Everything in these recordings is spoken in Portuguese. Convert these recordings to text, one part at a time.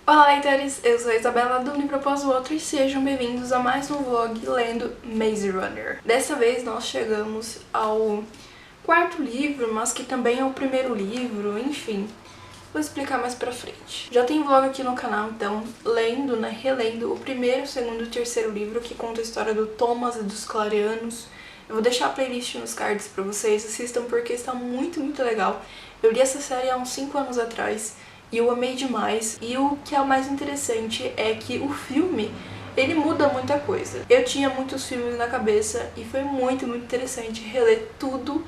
Olá, leitores! Eu sou a Isabela do Livro Após o Outro e sejam bem-vindos a mais um vlog lendo Maze Runner. Dessa vez nós chegamos ao quarto livro, mas que também é o primeiro livro, enfim, vou explicar mais pra frente. Já tem vlog aqui no canal, então, lendo, relendo o primeiro, o segundo e o terceiro livro, que conta a história do Thomas e dos Clarianos. Eu vou deixar a playlist nos cards pra vocês, assistam porque está muito legal. Eu li essa série há uns 5 anos atrás e eu amei demais. E o que é o mais interessante é que o filme, ele muda muita coisa. Eu tinha muitos filmes na cabeça e foi muito interessante reler tudo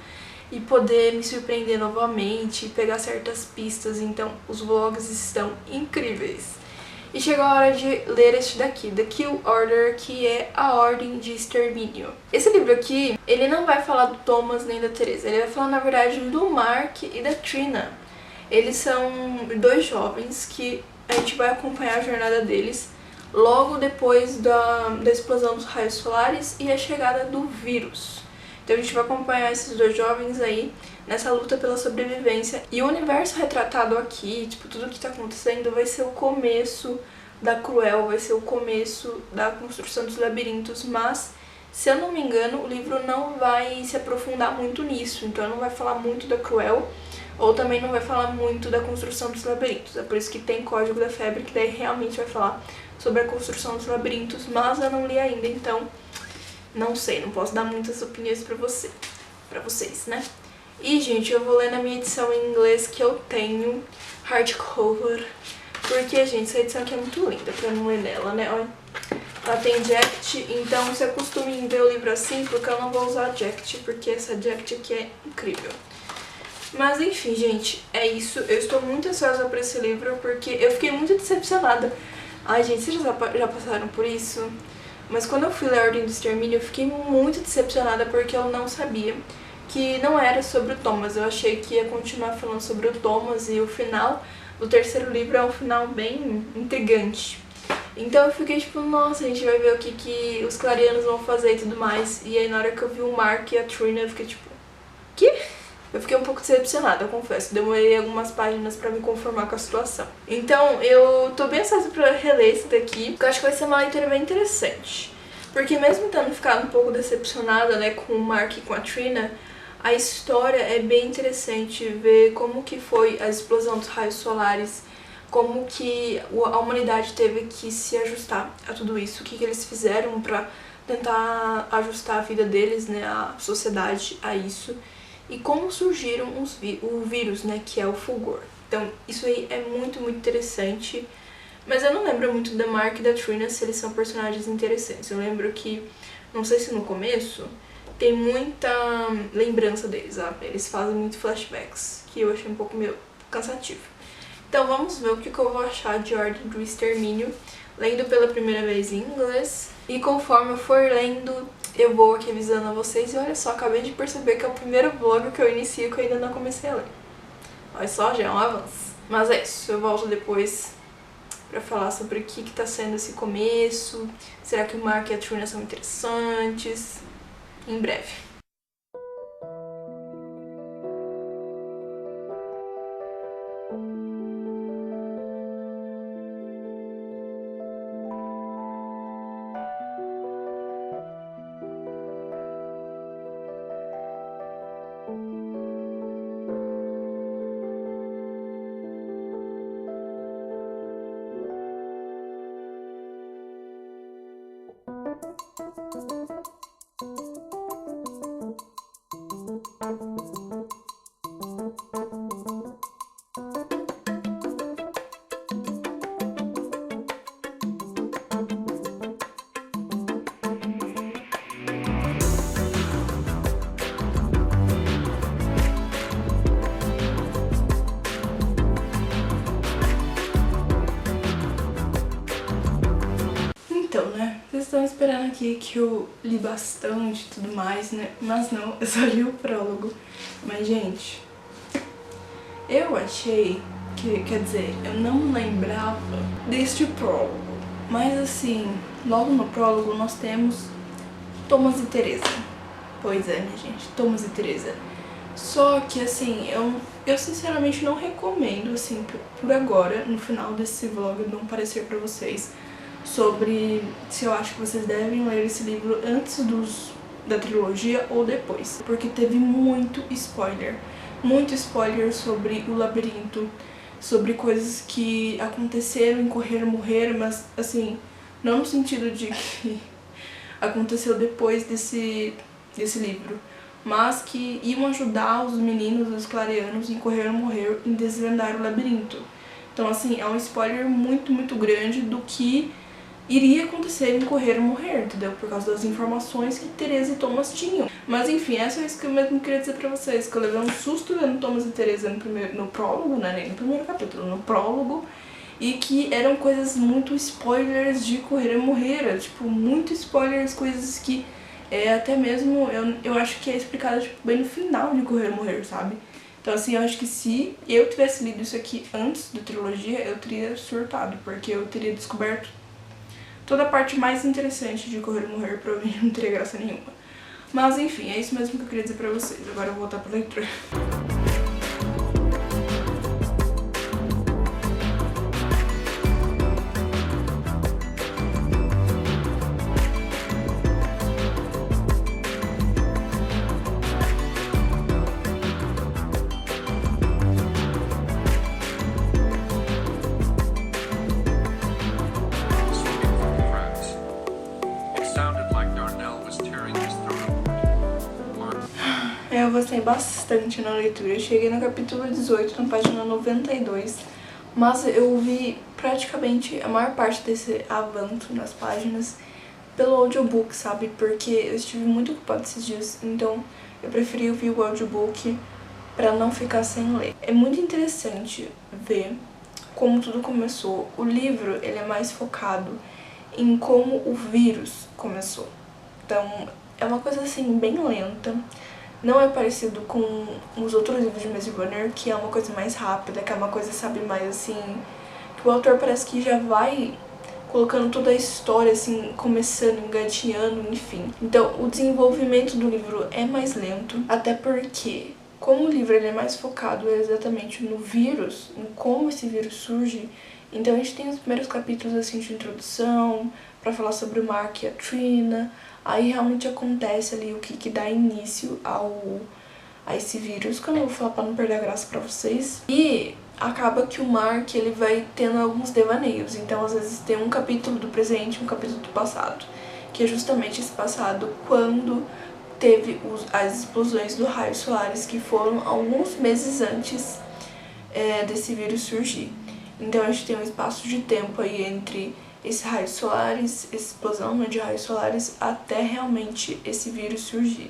e poder me surpreender novamente e pegar certas pistas. Então os vlogs estão incríveis. E chegou a hora de ler este daqui, The Kill Order, que é a Ordem de Extermínio. Esse livro aqui, ele não vai falar do Thomas nem da Teresa, ele vai falar na verdade do Mark e da Trina. Eles são dois jovens que a gente vai acompanhar a jornada deles logo depois da explosão dos raios solares e a chegada do vírus. Então a gente vai acompanhar esses dois jovens aí nessa luta pela sobrevivência. E o universo retratado aqui, tipo, tudo que tá acontecendo vai ser o começo da Cruel, vai ser o começo da construção dos labirintos, mas, se eu não me engano, o livro não vai se aprofundar muito nisso, então não vai falar muito da Cruel, ou também não vai falar muito da construção dos labirintos. É por isso que tem Código da Febre, que daí realmente vai falar sobre a construção dos labirintos, mas eu não li ainda, então não sei, não posso dar muitas opiniões pra vocês, né? E, gente, eu vou ler na minha edição em inglês que eu tenho, hardcover, porque, gente, essa edição aqui é muito linda pra não ler nela, né? Olha, ela tem jacket, então se acostume em ver o livro assim, porque eu não vou usar jacket, porque essa jacket aqui é incrível. Mas, enfim, gente, é isso. Eu estou muito ansiosa por esse livro, porque eu fiquei muito decepcionada. Ai, gente, vocês já passaram por isso? Mas quando eu fui ler a Ordem do Extermínio, eu fiquei muito decepcionada porque eu não sabia que não era sobre o Thomas. Eu achei que ia continuar falando sobre o Thomas e o final do terceiro livro é um final bem intrigante. Então eu fiquei tipo, nossa, a gente vai ver o que os Clarianos vão fazer e tudo mais. E aí na hora que eu vi o Mark e a Trina, eu fiquei tipo, quê? Eu fiquei um pouco decepcionada, eu confesso. Demorei algumas páginas pra me conformar com a situação. Então, eu tô bem ansiosa pra reler esse daqui, porque eu acho que vai ser uma leitura bem interessante. Porque mesmo tendo ficado um pouco decepcionada, né, com o Mark e com a Trina, a história é bem interessante ver como que foi a explosão dos raios solares, como que a humanidade teve que se ajustar a tudo isso, o que eles fizeram pra tentar ajustar a vida deles, né, a sociedade a isso. E como surgiram o vírus, né, que é o fulgor. Então, isso aí é muito interessante. Mas eu não lembro muito da Mark e da Trina, se eles são personagens interessantes. Eu lembro que, não sei se no começo, tem muita lembrança deles, sabe? Eles fazem muito flashbacks, que eu achei um pouco meio cansativo. Então vamos ver o que eu vou achar de Ordem do Extermínio, lendo pela primeira vez em inglês. E conforme eu for lendo, eu vou aqui avisando a vocês. E olha só, acabei de perceber que é o primeiro vlog que eu inicio que eu ainda não comecei a ler. Olha só, já é um avanço. Mas é isso, eu volto depois pra falar sobre o que tá sendo esse começo. Será que o Mark e a Trina são interessantes? Em breve. Então, né, vocês estão esperando aqui que eu li bastante e tudo mais, né, mas não, eu só li o prólogo. Mas, gente, eu achei que, quer dizer, eu não lembrava deste prólogo, mas assim, logo no prólogo nós temos Thomas e Teresa. Pois é, minha gente, Thomas e Teresa. Só que, assim, eu sinceramente não recomendo, assim, por agora, no final desse vlog, não parecer pra vocês sobre se eu acho que vocês devem ler esse livro antes da trilogia ou depois. Porque teve muito spoiler sobre o labirinto, sobre coisas que aconteceram em Correr Morrer, mas, assim, não no sentido de que aconteceu depois desse livro, mas que iam ajudar os meninos, os clareanos, em Correr Morrer, em desvendar o labirinto. Então, assim, é um spoiler muito, muito grande do que iria acontecer em Correr Morrer, entendeu? Por causa das informações que Teresa e Thomas tinham. Mas enfim, é só isso que eu mesmo queria dizer pra vocês, que eu levei um susto vendo Thomas e Teresa no prólogo, né? Nem no primeiro capítulo, no prólogo. E que eram coisas muito spoilers de Correr Morrer, tipo, muito spoilers, coisas que até mesmo eu acho que é explicado tipo, bem no final de Correr Morrer, sabe? Então assim, eu acho que se eu tivesse lido isso aqui antes da trilogia, eu teria surtado, porque eu teria descoberto toda a parte mais interessante de Correr Morrer, provavelmente não teria graça nenhuma. Mas enfim, é isso mesmo que eu queria dizer pra vocês. Agora eu vou voltar pra leitura. Eu avancei bastante na leitura. Eu cheguei no capítulo 18, na página 92, mas eu vi praticamente a maior parte desse avanço nas páginas pelo audiobook, sabe? Porque eu estive muito ocupada esses dias, então eu preferi ouvir o audiobook pra não ficar sem ler. É muito interessante ver como tudo começou. O livro, ele é mais focado em como o vírus começou. Então, é uma coisa assim, bem lenta. Não é parecido com os outros livros de Maze Runner, que é uma coisa mais rápida, que é uma coisa, sabe, mais assim... que o autor parece que já vai colocando toda a história, assim, começando, engatinhando, enfim. Então, o desenvolvimento do livro é mais lento, até porque, como o livro ele é mais focado exatamente no vírus, em como esse vírus surge, então a gente tem os primeiros capítulos, assim, de introdução, pra falar sobre o Mark e a Trina. Aí realmente acontece ali o que dá início a esse vírus, que eu não vou falar pra não perder a graça pra vocês. E acaba que o Mark, ele vai tendo alguns devaneios, então às vezes tem um capítulo do presente e um capítulo do passado, que é justamente esse passado quando teve as explosões do raio solares, que foram alguns meses antes desse vírus surgir. Então a gente tem um espaço de tempo aí entre esses raios solares, essa explosão, né, de raios solares, até realmente esse vírus surgir.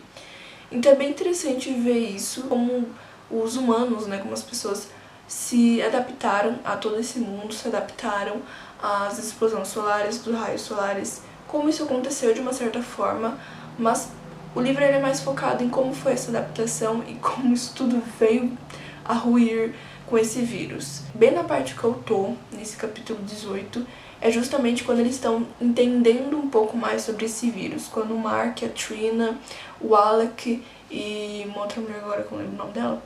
Então é bem interessante ver isso, como os humanos, né, como as pessoas se adaptaram a todo esse mundo, se adaptaram às explosões solares, dos raios solares, como isso aconteceu de uma certa forma, mas o livro é mais focado em como foi essa adaptação e como isso tudo veio a ruir com esse vírus. Bem na parte que eu tô, nesse capítulo 18, é justamente quando eles estão entendendo um pouco mais sobre esse vírus. Quando o Mark, a Trina, o Alec e uma outra mulher agora que eu não lembro o nome dela,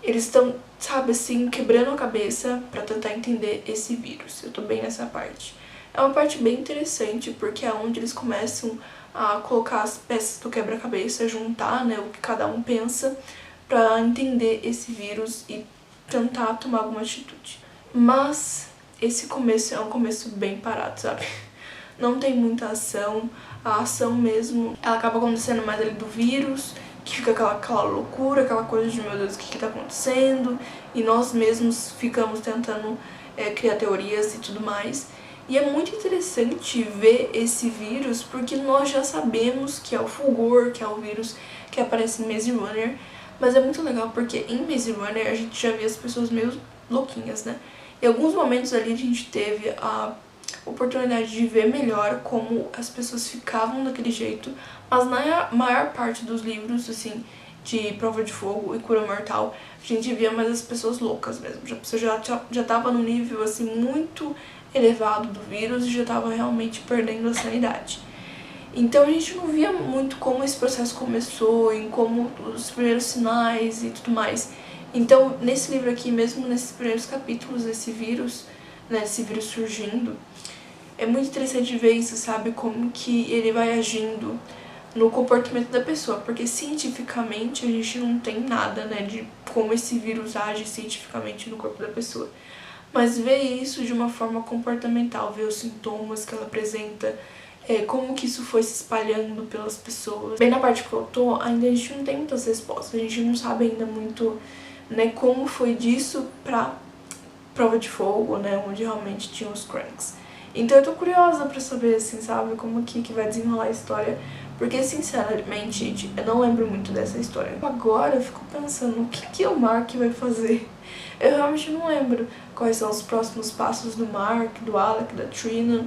eles estão, sabe, assim, quebrando a cabeça pra tentar entender esse vírus. Eu tô bem nessa parte. É uma parte bem interessante, porque é onde eles começam a colocar as peças do quebra-cabeça, juntar, né, o que cada um pensa, pra entender esse vírus e tentar tomar alguma atitude. Mas esse começo é um começo bem parado, sabe? Não tem muita ação, a ação mesmo, ela acaba acontecendo mais ali do vírus, que fica aquela loucura, aquela coisa de meu Deus, o que tá acontecendo? E nós mesmos ficamos tentando criar teorias e tudo mais. E é muito interessante ver esse vírus, porque nós já sabemos que é o Fulgor, que é o vírus que aparece em Maze Runner, mas é muito legal porque em Maze Runner a gente já vê as pessoas meio louquinhas, né? Em alguns momentos ali a gente teve a oportunidade de ver melhor como as pessoas ficavam daquele jeito, mas na maior parte dos livros, assim, de Prova de Fogo e Cura Mortal, a gente via mais as pessoas loucas mesmo. A pessoa já tava num nível, assim, muito elevado do vírus e já tava realmente perdendo a sanidade. Então a gente não via muito como esse processo começou, em como os primeiros sinais e tudo mais. Então nesse livro aqui, mesmo nesses primeiros capítulos desse vírus, né, esse vírus surgindo, é muito interessante ver isso, sabe, como que ele vai agindo no comportamento da pessoa, porque cientificamente a gente não tem nada, né, de como esse vírus age cientificamente no corpo da pessoa. Mas ver isso de uma forma comportamental, ver os sintomas que ela apresenta, como que isso foi se espalhando pelas pessoas. Bem na parte que eu tô, ainda a gente não tem muitas respostas, a gente não sabe ainda muito, né, como foi disso pra Prova de Fogo, né, onde realmente tinham os Cranks. Então eu tô curiosa pra saber, assim, sabe, como que vai desenrolar a história, porque, sinceramente, gente, eu não lembro muito dessa história. Agora eu fico pensando, o que o Mark vai fazer? Eu realmente não lembro quais são os próximos passos do Mark, do Alec, da Trina.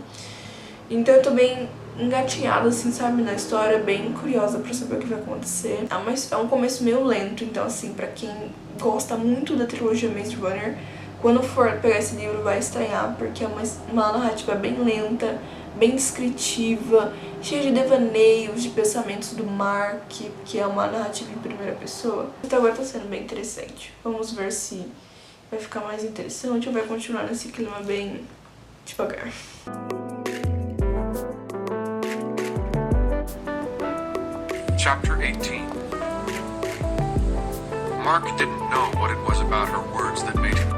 Então eu tô bem engatinhada, assim, sabe, na história, bem curiosa pra saber o que vai acontecer. É um começo meio lento, então, assim, pra quem gosta muito da trilogia Maze Runner, quando for pegar esse livro vai estranhar, porque é uma narrativa bem lenta, bem descritiva, cheia de devaneios, de pensamentos do Mark, que é uma narrativa em primeira pessoa. Até agora tá sendo bem interessante. Vamos ver se vai ficar mais interessante ou vai continuar nesse clima bem devagar. Chapter 18. Mark didn't know what it was about her words that made him.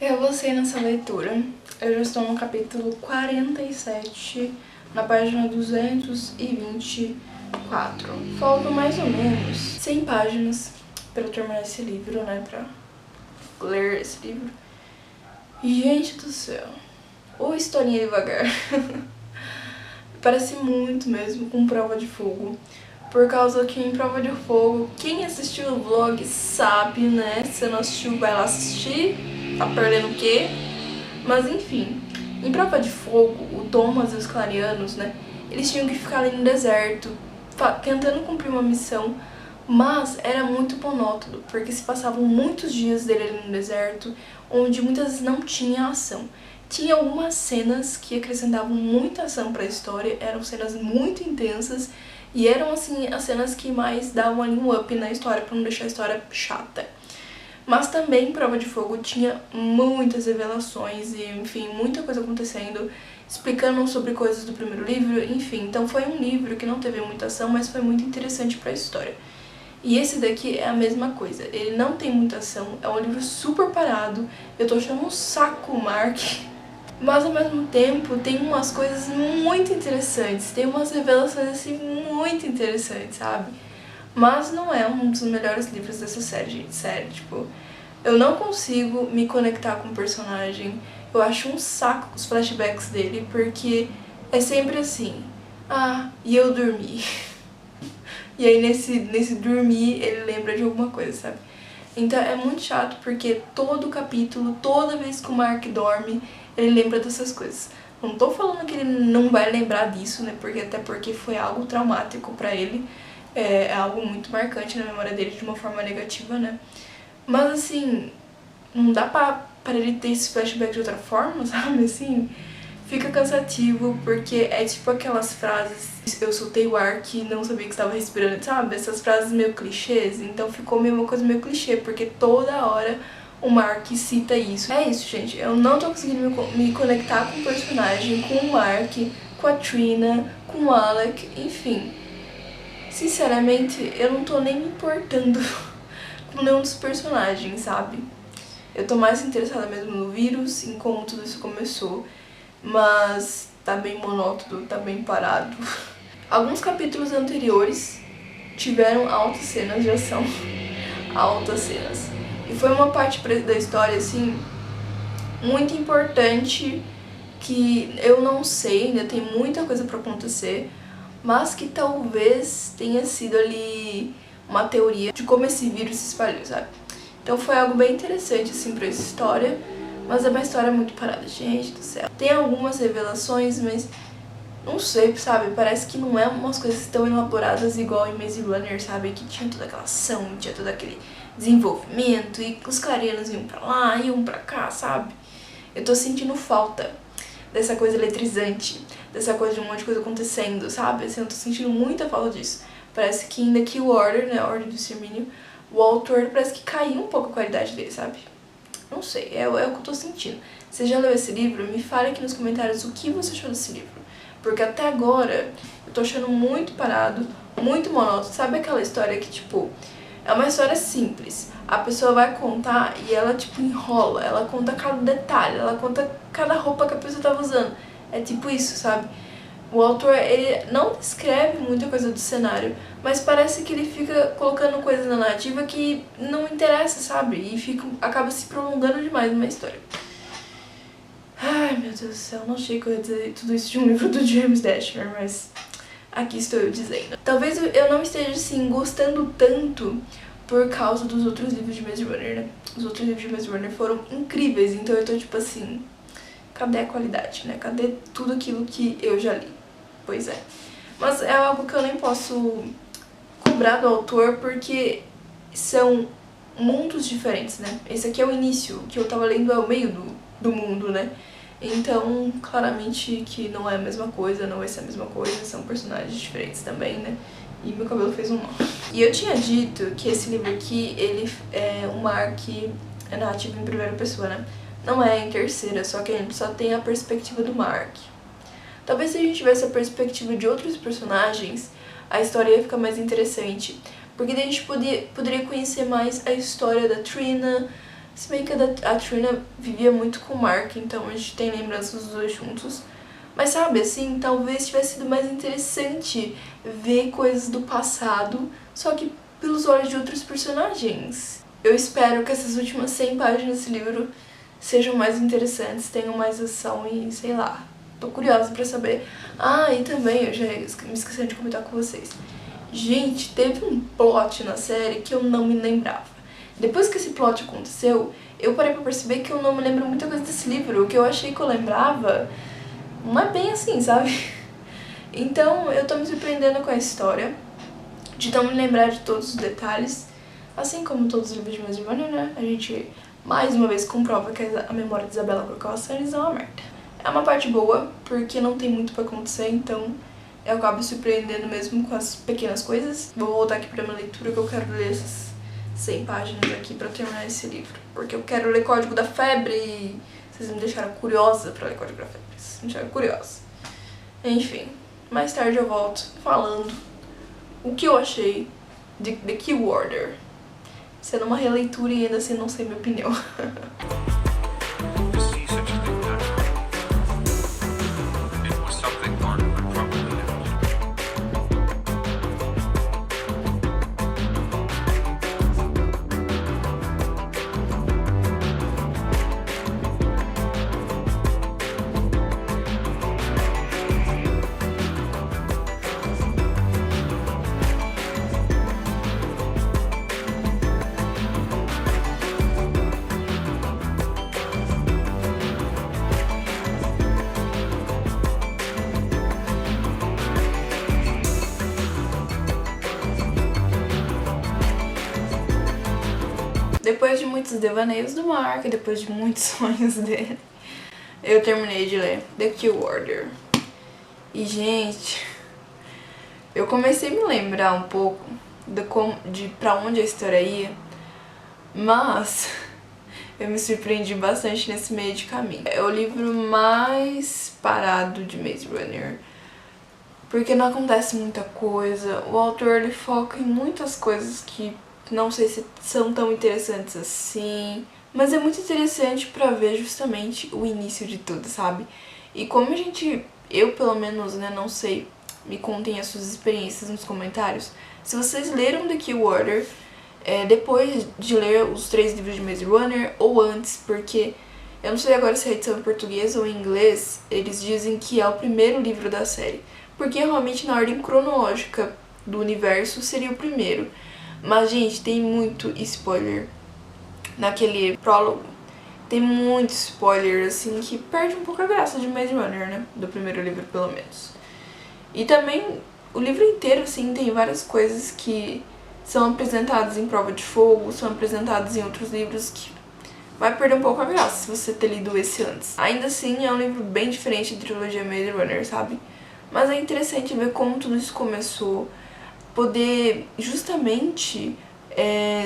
Eu avancei nessa leitura, eu já estou no capítulo 47, na página 224. Faltam mais ou menos 100 páginas para eu terminar esse livro, né, pra ler esse livro. E, gente do céu, ou historinha devagar. Parece muito mesmo com Prova de Fogo. Por causa que em Prova de Fogo, quem assistiu o vlog sabe, né? Se não assistiu, vai lá assistir. Tá perdendo o quê? Mas enfim, em Prova de Fogo, o Thomas e os Clarianos, né? Eles tinham que ficar ali no deserto, tentando cumprir uma missão, mas era muito monótono, porque se passavam muitos dias dele ali no deserto, onde muitas vezes não tinha ação. Tinha algumas cenas que acrescentavam muita ação pra história, eram cenas muito intensas, e eram, assim, as cenas que mais davam ali um up na história, pra não deixar a história chata. Mas também em Prova de Fogo tinha muitas revelações e, enfim, muita coisa acontecendo, explicando sobre coisas do primeiro livro, enfim. Então foi um livro que não teve muita ação, mas foi muito interessante pra história. E esse daqui é a mesma coisa, ele não tem muita ação, é um livro super parado, eu tô achando um saco o Mark, mas ao mesmo tempo tem umas coisas muito interessantes, tem umas revelações assim muito interessantes, sabe? Mas não é um dos melhores livros dessa série, gente, sério, tipo, eu não consigo me conectar com o personagem, eu acho um saco os flashbacks dele, porque é sempre assim, e eu dormi. E aí nesse dormir ele lembra de alguma coisa, sabe? Então é muito chato porque todo capítulo, toda vez que o Mark dorme, ele lembra dessas coisas. Não tô falando que ele não vai lembrar disso, né? Até porque foi algo traumático pra ele. É algo muito marcante na memória dele de uma forma negativa, né? Mas assim, não dá pra ele ter esse flashback de outra forma, sabe? Assim, fica cansativo, porque é tipo aquelas frases, eu soltei o ar que não sabia que estava respirando, sabe? Essas frases meio clichês, então ficou meio uma coisa meio clichê, porque toda hora o Mark cita isso. É isso, gente, eu não tô conseguindo me conectar com o personagem, com o Mark, com a Trina, com o Alec, enfim. Sinceramente, eu não tô nem me importando com nenhum dos personagens, sabe? Eu tô mais interessada mesmo no vírus, em como tudo isso começou. Mas tá bem monótono, tá bem parado. Alguns capítulos anteriores tiveram altas cenas de ação. Altas cenas. E foi uma parte da história, assim, muito importante que eu não sei, ainda tem muita coisa pra acontecer, mas que talvez tenha sido ali uma teoria de como esse vírus se espalhou, sabe? Então foi algo bem interessante, assim, pra essa história, mas é uma história muito parada, gente do céu. Tem algumas revelações, mas não sei, sabe? Parece que não é umas coisas tão elaboradas igual em Maze Runner, sabe? Que tinha toda aquela ação, tinha todo aquele desenvolvimento, e os clarianos iam pra lá, iam pra cá, sabe? Eu tô sentindo falta dessa coisa eletrizante, dessa coisa de um monte de coisa acontecendo, sabe? Assim, eu tô sentindo muita falta disso. Parece que em The Kill Order, né, a Ordem do Extermínio, o autor parece que caiu um pouco a qualidade dele, sabe? Não sei, é o que eu tô sentindo. Você já leu esse livro? Me fale aqui nos comentários o que você achou desse livro. Porque até agora eu tô achando muito parado, muito monótono. Sabe aquela história que, tipo, é uma história simples. A pessoa vai contar e ela, tipo, enrola. Ela conta cada detalhe, ela conta cada roupa que a pessoa tava usando. É tipo isso, sabe? O autor, ele não descreve muita coisa do cenário, mas parece que ele fica colocando coisas na narrativa que não interessa, sabe? E acaba se prolongando demais numa história. Ai, meu Deus do céu, não achei que eu ia dizer tudo isso de um livro do James Dashner, mas aqui estou eu dizendo. Talvez eu não esteja, assim, gostando tanto por causa dos outros livros de Maze Runner, né? Os outros livros de Maze Runner foram incríveis, então eu tô tipo assim, cadê a qualidade, né? Cadê tudo aquilo que eu já li? Pois é. Mas é algo que eu nem posso cobrar do autor, porque são mundos diferentes, né? Esse aqui é o início, o que eu tava lendo é o meio do mundo, né? Então, claramente que não é a mesma coisa, não vai ser a mesma coisa, são personagens diferentes também, né? E meu cabelo fez um nó. E eu tinha dito que esse livro aqui, ele é o Mark, é narrativo em primeira pessoa, né? Não é em terceira, só que a gente só tem a perspectiva do Mark. Talvez se a gente tivesse a perspectiva de outros personagens, a história ia ficar mais interessante. Porque daí a gente poderia conhecer mais a história da Trina. Se bem que a Trina vivia muito com o Mark, então a gente tem lembranças dos dois juntos. Mas sabe, assim, talvez tivesse sido mais interessante ver coisas do passado, só que pelos olhos de outros personagens. Eu espero que essas últimas 100 páginas desse livro sejam mais interessantes, tenham mais ação e sei lá. Tô curiosa pra saber. Ah, e também, eu já me esqueci de comentar com vocês. Gente, teve um plot na série que eu não me lembrava. Depois que esse plot aconteceu, eu parei pra perceber que eu não me lembro muita coisa desse livro. O que eu achei que eu lembrava não é bem assim, sabe? Então, eu tô me surpreendendo com a história, de não me lembrar de todos os detalhes. Assim como todos os livros de Maze Runner, né? A gente, mais uma vez, comprova que a memória de Isabella Crocossanes é uma merda. É uma parte boa, porque não tem muito pra acontecer, então eu acabo surpreendendo mesmo com as pequenas coisas. Vou voltar aqui pra minha leitura, que eu quero ler essas 100 páginas aqui pra terminar esse livro. Porque eu quero ler Código da Febre e vocês me deixaram curiosa pra ler Código da Febre. Vocês me deixaram curiosa. Enfim, mais tarde eu volto falando o que eu achei de The Kill Order. Sendo uma releitura e ainda assim não sei minha opinião. Depois de muitos devaneios do Mark, depois de muitos sonhos dele, eu terminei de ler The Kill Order. E, gente, eu comecei a me lembrar um pouco de pra onde a história ia, mas eu me surpreendi bastante nesse meio de caminho. É o livro mais parado de Maze Runner, porque não acontece muita coisa. O autor, ele foca em muitas coisas que não sei se são tão interessantes assim, mas é muito interessante pra ver justamente o início de tudo, sabe? E como eu pelo menos, né, não sei, me contem as suas experiências nos comentários. Se vocês leram The Kill Order depois de ler os 3 livros de Maze Runner ou antes, porque Eu não sei agora se é a edição em português ou em inglês, eles dizem que é o primeiro livro da série. Porque realmente na ordem cronológica do universo seria o primeiro. Mas, gente, tem muito spoiler naquele prólogo. Tem muito spoiler, assim, que perde um pouco a graça de Maze Runner, né? Do primeiro livro, pelo menos. E também, o livro inteiro, assim, tem várias coisas que são apresentadas em Prova de Fogo, são apresentadas em outros livros que vai perder um pouco a graça se você ter lido esse antes. Ainda assim, é um livro bem diferente da trilogia Maze Runner, sabe? Mas é interessante ver como tudo isso começou, poder justamente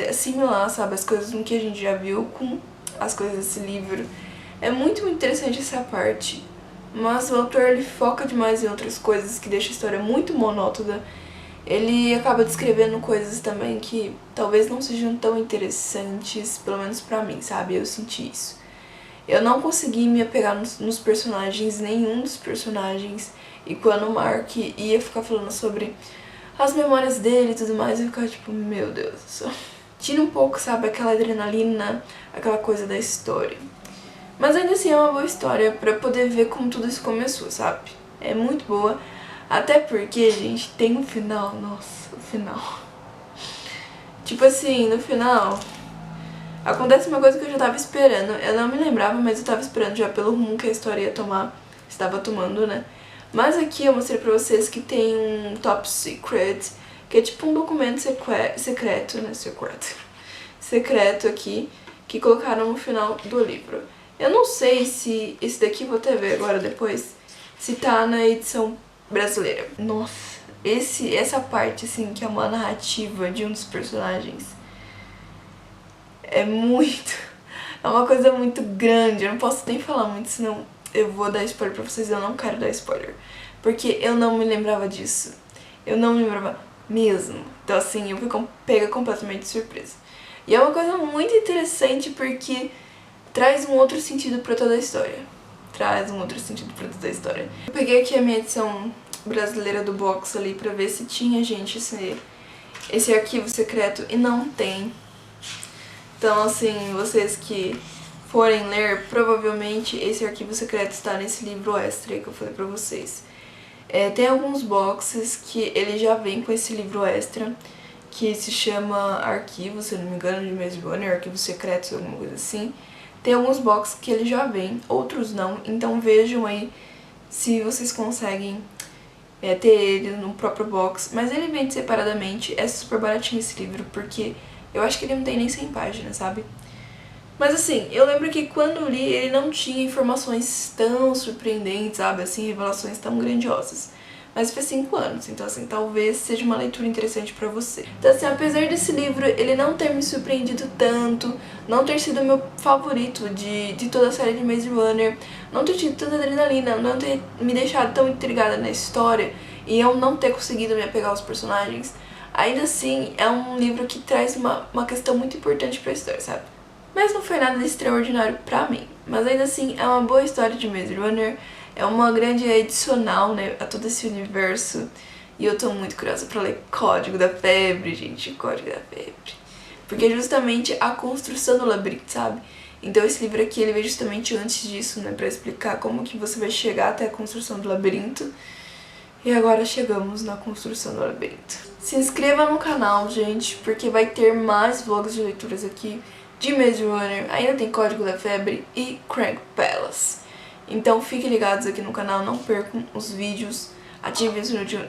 assimilar, sabe, as coisas que a gente já viu com as coisas desse livro. É muito, muito interessante essa parte, mas o autor ele foca demais em outras coisas que deixa a história muito monótona. Ele acaba descrevendo coisas também que talvez não sejam tão interessantes, pelo menos pra mim, sabe? Eu senti isso. Eu não consegui me apegar nos personagens, nenhum dos personagens, e quando o Mark ia ficar falando sobre as memórias dele e tudo mais, eu ficava tipo, meu Deus do céu. Tira um pouco, sabe, aquela adrenalina, aquela coisa da história. Mas ainda assim é uma boa história pra poder ver como tudo isso começou, sabe? É muito boa, até porque, gente, tem um final, nossa, o final. Tipo assim, no final, acontece uma coisa que eu já tava esperando, eu não me lembrava, mas eu tava esperando já pelo rumo que a história ia tomar, estava tomando, né? Mas aqui eu mostrei pra vocês que tem um top secret, que é tipo um documento secreto, né? Secreto aqui, que colocaram no final do livro. Eu não sei se esse daqui, vou até ver agora depois, se tá na edição brasileira. Nossa, essa parte, assim, que é uma narrativa de um dos personagens, é muito... é uma coisa muito grande, eu não posso nem falar muito, senão eu vou dar spoiler pra vocês, eu não quero dar spoiler. Porque eu não me lembrava disso. Eu não me lembrava mesmo. Então assim, eu fui pega completamente de surpresa. E é uma coisa muito interessante porque traz um outro sentido pra toda a história. Traz um outro sentido pra toda a história. Eu peguei aqui a minha edição brasileira do box ali pra ver se tinha, gente, esse arquivo secreto. E não tem. Então assim, vocês que forem ler, provavelmente esse arquivo secreto está nesse livro extra que eu falei pra vocês. Tem alguns boxes que ele já vem com esse livro extra, que se chama Arquivo, se eu não me engano, de Maze Runner, Arquivos Secretos, alguma coisa assim. Tem alguns boxes que ele já vem, outros não, então vejam aí se vocês conseguem ter ele no próprio box. Mas ele vende separadamente, é super baratinho esse livro, porque eu acho que ele não tem nem 100 páginas, sabe? Mas assim, eu lembro que quando eu li, ele não tinha informações tão surpreendentes, sabe, assim, revelações tão grandiosas. Mas faz 5 anos, então assim, talvez seja uma leitura interessante pra você. Então assim, apesar desse livro, ele não ter me surpreendido tanto, não ter sido meu favorito de toda a série de Maze Runner, não ter tido tanta adrenalina, não ter me deixado tão intrigada na história, e eu não ter conseguido me apegar aos personagens, ainda assim, é um livro que traz uma questão muito importante pra história, sabe? Mas não foi nada de extraordinário pra mim. Mas ainda assim, é uma boa história de Maze Runner. É uma grande adicional, né, a todo esse universo. E eu tô muito curiosa pra ler Código da Febre, gente. Código da Febre. Porque é justamente a construção do labirinto, sabe? Então esse livro aqui, ele veio justamente antes disso, né, pra explicar como que você vai chegar até a construção do labirinto. E agora chegamos na construção do labirinto. Se inscreva no canal, gente, porque vai ter mais vlogs de leituras aqui de Maze Runner, ainda tem Código da Febre e Crank Palace. Então fiquem ligados aqui no canal, não percam os vídeos, ativem o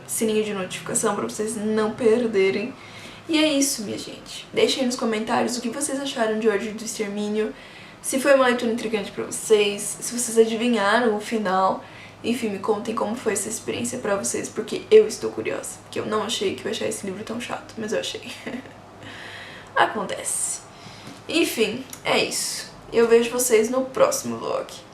sininho de notificação para vocês não perderem. E é isso, minha gente. Deixem aí nos comentários o que vocês acharam de Ordem do Extermínio, se foi uma leitura intrigante para vocês, se vocês adivinharam o final. Enfim, me contem como foi essa experiência pra vocês, porque eu estou curiosa. Porque eu não achei que eu ia achar esse livro tão chato, mas eu achei. Acontece. Enfim, é isso. Eu vejo vocês no próximo vlog.